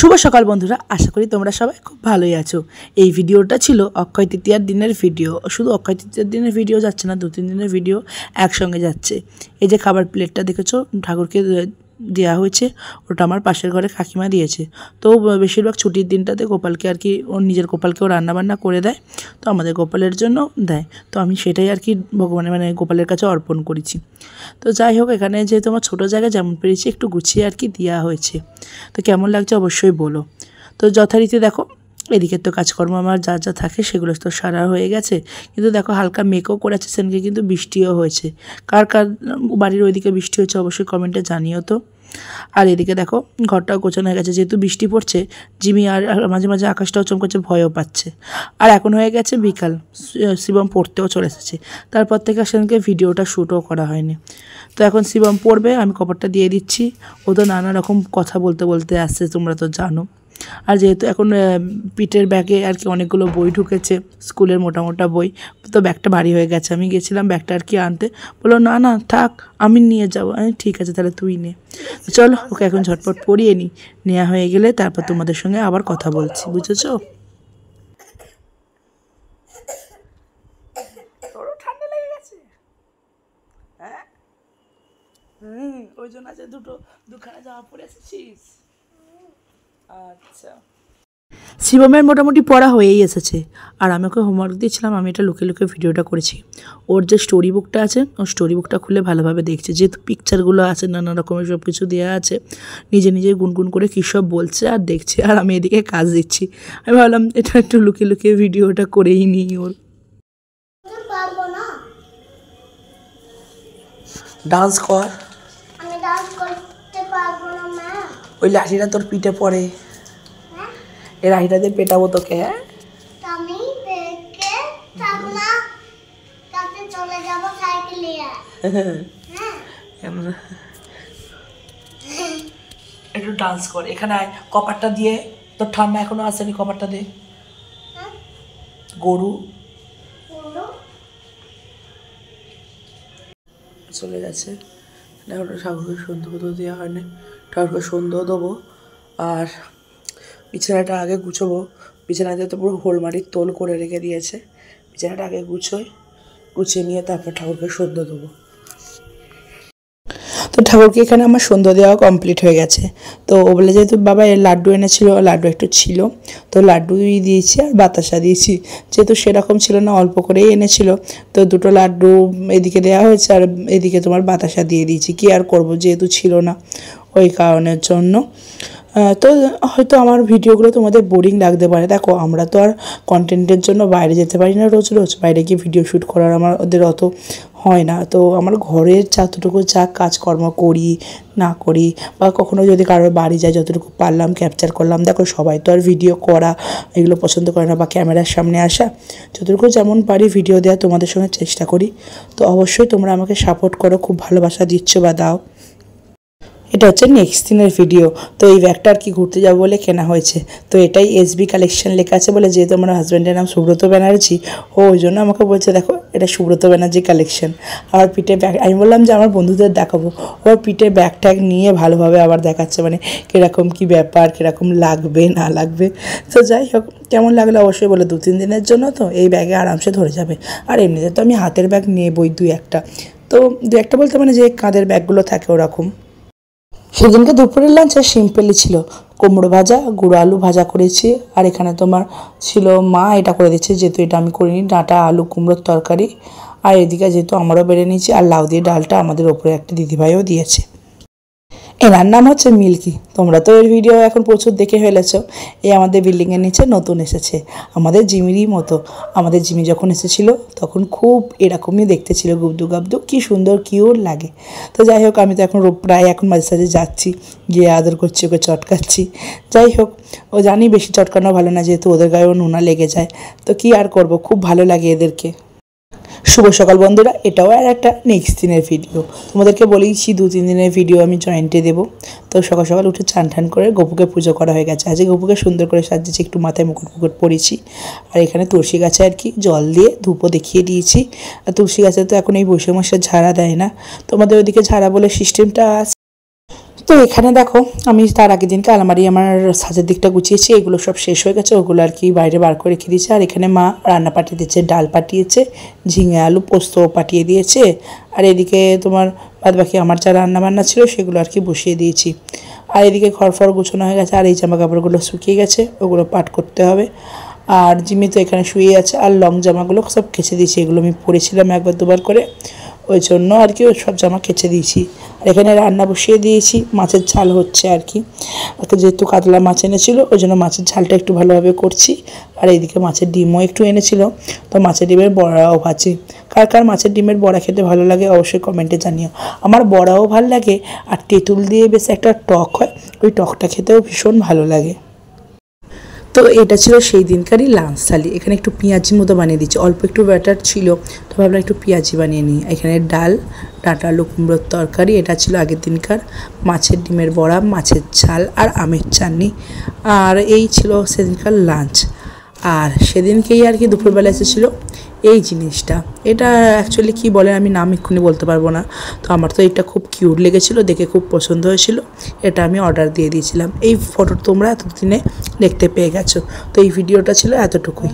শুভ সকাল বন্ধুরা, আশা করি তোমরা সবাই খুব ভালোই আছো। এই ভিডিওটা ছিল অক্ষয় তৃতীয়ার দিনের ভিডিও। শুধু অক্ষয় তৃতীয়ার দিনের ভিডিও যাচ্ছে না, 2-3 দিনের ভিডিও একসঙ্গে যাচ্ছে। এই যে খাবার প্লেটটা দেখেছো ঠাকুরকে দেওয়া হয়েছে, ওটা আমার পাশের ঘরে কাকিমা দিয়েছে। তো বেশিরভাগ ছুটির দিনটাতে গোপালকে আর কি ওর নিজের গোপালকেও রান্নাবান্না করে দেয়, তো আমাদের গোপালের জন্য দেয়। তো আমি সেটাই আর কি ভগবানের গোপালের কাছে অর্পণ করেছি। তো যাই হোক, এখানে যেহেতু আমার ছোটো জায়গায় যেমন পেরেছি একটু গুছিয়ে আর কি দেওয়া হয়েছে। তো কেমন লাগছে অবশ্যই বলো। তো যথারীতি দেখো এদিকের তো কাজকর্ম আমার যা যা থাকে সেগুলো তো সারা হয়ে গেছে, কিন্তু দেখো হালকা মেঘও করেছে, সেদিনকে কিন্তু বৃষ্টিও হয়েছে। কার কার বাড়ির ওইদিকে বৃষ্টি হয়েছে অবশ্যই কমেন্টে জানিও তো। আর এদিকে দেখো ঘরটাও গোছানো হয়ে গেছে, যেহেতু বৃষ্টি পড়ছে জিমি আর মাঝে মাঝে আকাশটাও চমকাচ্ছে, ভয়ও পাচ্ছে। আর এখন হয়ে গেছে বিকাল, শিবম পড়তেও চলে এসেছে। তারপর থেকে সেদিনকে ভিডিওটা শ্যুটও করা হয়নি। তো এখন শিবম পড়বে, আমি কভারটা দিয়ে দিচ্ছি। ও তো নানা রকম কথা বলতে বলতে আসছে, তোমরা তো জানো। আর যেহেতু এখন পিঠের ব্যাগে আর কি অনেকগুলো বই ঢুকেছে, স্কুলের মোটা বই, তো ব্যাগটা ভারী হয়ে গেছে। আমি গেছিলাম ব্যাগটা আর কি আনতে, বললো না না থাক আমি নিয়ে যাবো। ঠিক আছে তাহলে তুই নে। চলো ওকে এখন ঝটপট পড়িয়ে নিই, নেওয়া হয়ে গেলে তারপর তোমাদের সঙ্গে আবার কথা বলছি, বুঝেছো? তোরও ঠান্ডা লেগে গেছে? হ্যাঁ, ওই জন্য আছে দুখানা জামা পরে এসেছিস। আচ্ছা, শিবমের মোটামুটি পড়া হয়েই এসেছে। আর আমি ওকে হোমওয়ার্ক দিয়েছিলাম, আমি এটা লুকিয়ে লুকিয়ে ভিডিওটা করেছি। ওর যে স্টোরি বুকটা আছে, ওর স্টোরি বুকটা খুলে ভালোভাবে দেখছে, যেহেতু পিকচারগুলো আছে নানা রকমের সব কিছু দেওয়া আছে, নিজে নিজে গুনগুন করে কী সব বলছে আর দেখছে, আর আমি এদিকে কাজ দিচ্ছি। আমি ভাবলাম এটা একটু লুকিয়ে লুকিয়ে ভিডিওটা করেই নিই ওর। ডান্স কর। আমি ডান্স করতে পারবো না মা। ওই লাঠিটা তোর পিঠে পড়ে, এই লাঠিটা দিয়ে পেটাবো তোকে। হ্যাঁ, আমি দেখে থাকনা কাছে চলে যাব সাইকেল নিয়ে। হ্যাঁ, একটু ডান্স কর। এখানে আয়, কপারটা দিয়ে, তোর ঠান্ডা এখনো আসেনি, কপারটা দে। গরু চলে গেছে, ওটা ঠাকুরকে সন্ধ্যে দেওয়া হয়নি, ঠাকুরকে সন্ধ্যেও দেবো। আর বিছানাটা আগে গুছোবো, বিছানাতে তো পুরো হোলমারির তোল করে রেখে দিয়েছে। বিছানাটা আগে গুছিয়ে নিয়ে তারপর ঠাকুরকে সন্ধ্যে দেবো। তো ঠাকুরকে এখানে আমার সন্ধ্যা দেওয়া কমপ্লিট হয়ে গেছে। তো ও বলে যেহেতু বাবা এর লাড্ডু এনেছিল, লাড্ডু একটু ছিল, তো লাড্ডুই দিয়েছি আর বাতাসা দিয়েছি। যেহেতু সেরকম ছিল না, অল্প করেই এনেছিল, তো 2টো লাড্ডু এদিকে দেওয়া হয়েছে আর এদিকে তোমার বাতাসা দিয়ে দিয়েছি। কি আর করব, যেহেতু ছিল না ওই কারণের জন্য। তো হয়তো আমার ভিডিওগুলো তোমাদের বোরিং লাগতে পারে। দেখো আমরা তো আর কন্টেন্টের জন্য বাইরে যেতে পারি না রোজ রোজ, বাইরে গিয়ে ভিডিও শ্যুট করার আমাদের অত হয় না। তো আমার ঘরের যতটুকু যা কাজকর্ম করি না করি, বা কখনো যদি কারোর বাড়ি যায় যতটুকু পারলাম ক্যাপচার করলাম। দেখো সবাই তো আর ভিডিও করা এগুলো পছন্দ করে না, বা ক্যামেরার সামনে আসা, যতটুকু যেমন পারি ভিডিও দেওয়া তোমাদের সঙ্গে চেষ্টা করি। তো অবশ্যই তোমরা আমাকে সাপোর্ট করো, খুব ভালোবাসা দিচ্ছ বা দাও। এটা হচ্ছে নেক্সট দিনের ভিডিও। তো এই ব্যাগটা আর কি ঘুরতে যাবো বলে কেনা হয়েছে। তো এটাই এসবি কালেকশন লেখা আছে বলে, যেহেতু আমার হাজব্যান্ডের নাম সুব্রত ব্যানার্জি, ওই জন্য আমাকে বলছে দেখো এটা সুব্রত ব্যানার্জি কালেকশন। আর পিঠে ব্যাগ, আমি বললাম যে আমার বন্ধুদের দেখাবো, ওর পিঠে ব্যাগ ট্যাগ নিয়ে ভালোভাবে আবার দেখাচ্ছে, মানে কীরকম কী ব্যাপার, কীরকম লাগবে না লাগবে। তো যাই হোক, কেমন লাগলো অবশ্যই বলে। 2-3 দিনের জন্য তো এই ব্যাগে আরামসে ধরে যাবে। আর এমনিতে তো আমি হাতের ব্যাগ নেবই 2-1টা, তো 2-1টা বলতে মানে যে কাঁধের ব্যাগগুলো থাকে ওরকম। সেদিনকে দুপুরের লাঞ্চে সিম্পলই ছিল, কুমড়ো ভাজা, গুঁড়ো আলু ভাজা করেছি। আর এখানে তোমার ছিল মা এটা করে দিচ্ছে, যেহেতু এটা আমি করিনি, ডাঁটা আলু কুমড়োর তরকারি। আর এদিকে যেহেতু আমারও বেড়ে নিয়েছি, আর লাউ দিয়ে ডালটা আমাদের ওপরে একটা দিদিভাইও দিয়েছে। এনার নাম হচ্ছে মিল্কি। তোমরা তো এর ভিডিও এখন প্রচুর দেখে ফেলেছো। এ আমাদের বিল্ডিংয়ের নিচে নতুন এসেছে, আমাদের জিমিরই মতো। আমাদের জিমি যখন এসেছিল তখন খুব এরকমই দেখতে ছিল, গুবদু গাবদু, কী সুন্দর কিউট লাগে। তো যাই হোক, আমি তো এখন প্রায় এখন মাঝে সাঝে যাচ্ছি, গিয়ে আদর করছি, ওকে চটকাচ্ছি। যাই হোক, ও জানি বেশি চটকানো ভালো না, যেহেতু ওদের গায়েও নোনা লেগে যায়। তো কি আর করব, খুব ভালো লাগে এদেরকে। শুভ সকাল বন্ধুরা, এটাও আর একটা নেক্সট দিনের ভিডিও। তোমাদেরকে বলেইছি 2-3 দিনের ভিডিও আমি জয়েন্টে দেবো। তো সকাল সকাল উঠে চান করে গপুকে পুজো করা হয়ে গেছে। আজকে গপুকে সুন্দর করে সাজিয়েছি, একটু মাথায় মুকুট পরেছি। আর এখানে তুলসী গাছে আর কি জল দিয়ে ধূপও দেখিয়ে দিয়েছি। আর তুলসী গাছে তো এখন এই বৈশাখ মাসে ঝাড়া দেয় না, তোমাদের ওদিকে ঝাড়া বলে সিস্টেমটা আছে। তো এখানে দেখো আমি তার আগের দিনকে আলমারি আমার সাজের দিকটা গুছিয়েছি, এগুলো সব শেষ হয়ে গেছে, ওগুলো আর কি বাইরে বার করে রেখে দিয়েছে। আর এখানে মা রান্না পাঠিয়ে দিয়েছে, ডাল পাঠিয়েছে, ঝিঙে আলু পোস্ত পাঠিয়ে দিয়েছে। আর এদিকে তোমার বাদ বাকি আমার যা রান্না বান্না ছিল সেগুলো আর কি বসিয়ে দিয়েছি। আর এদিকে ঘর ফর গুছানো হয়ে গেছে, আর এই জামা কাপড়গুলো শুকিয়ে গেছে, ওগুলো পাট করতে হবে। আর জিমি তো এখানে শুয়ে আছে, আর লং জামাগুলো সব কেচে দিয়েছি, এগুলো আমি পরেছিলাম একবার দুবার করে, ওই জন্য আর কি ওই সব জামা কেচে দিয়েছি। আর এখানে রান্না বসিয়ে দিয়েছি, মাছের ঝাল হচ্ছে আর কি, যেহেতু কাতলা মাছ এনেছিল ওই জন্য মাছের ঝালটা একটু ভালোভাবে করছি। আর এইদিকে মাছের ডিমও একটু এনেছিল, তো মাছের ডিমের বড়াও ভাজি। কার কার মাছের ডিমের বড়া খেতে ভালো লাগে অবশ্যই কমেন্টে জানিও। আমার বড়াও ভালো লাগে, আর তেঁতুল দিয়ে বেশ একটা টক হয়, ওই টকটা খেতেও ভীষণ ভালো লাগে। তো এটা ছিল সেই দিনকারই লাঞ্চ থালি। এখানে একটু পেঁয়াজি মতো বানিয়ে দিচ্ছি, অল্প একটু ব্যাটার ছিল, তো ভাবলাম একটু পেঁয়াজি বানিয়ে নিই। এখানে ডাল, ডাঁটা আলু কুমড়োর তরকারি, এটা ছিল আগের দিনকার মাছের ডিমের বড়া, মাছের ঝাল আর আমের চাটনি। আর এই ছিল সেদিনকার লাঞ্চ। আর সেদিনকেই আর কি দুপুরবেলা এসেছিলো এই জিনিসটা, এটা অ্যাকচুয়ালি কী বলে আমি নাম এক্ষুনি বলতে পারবো না। তো আমার তো এটা খুব কিউট লেগেছিলো, দেখে খুব পছন্দ হয়েছিল, এটা আমি অর্ডার দিয়ে দিয়েছিলাম। এই ফটো তোমরা এতদিনে দেখতে পেয়ে গেছো। তো এই ভিডিওটা ছিল এতটুকুই।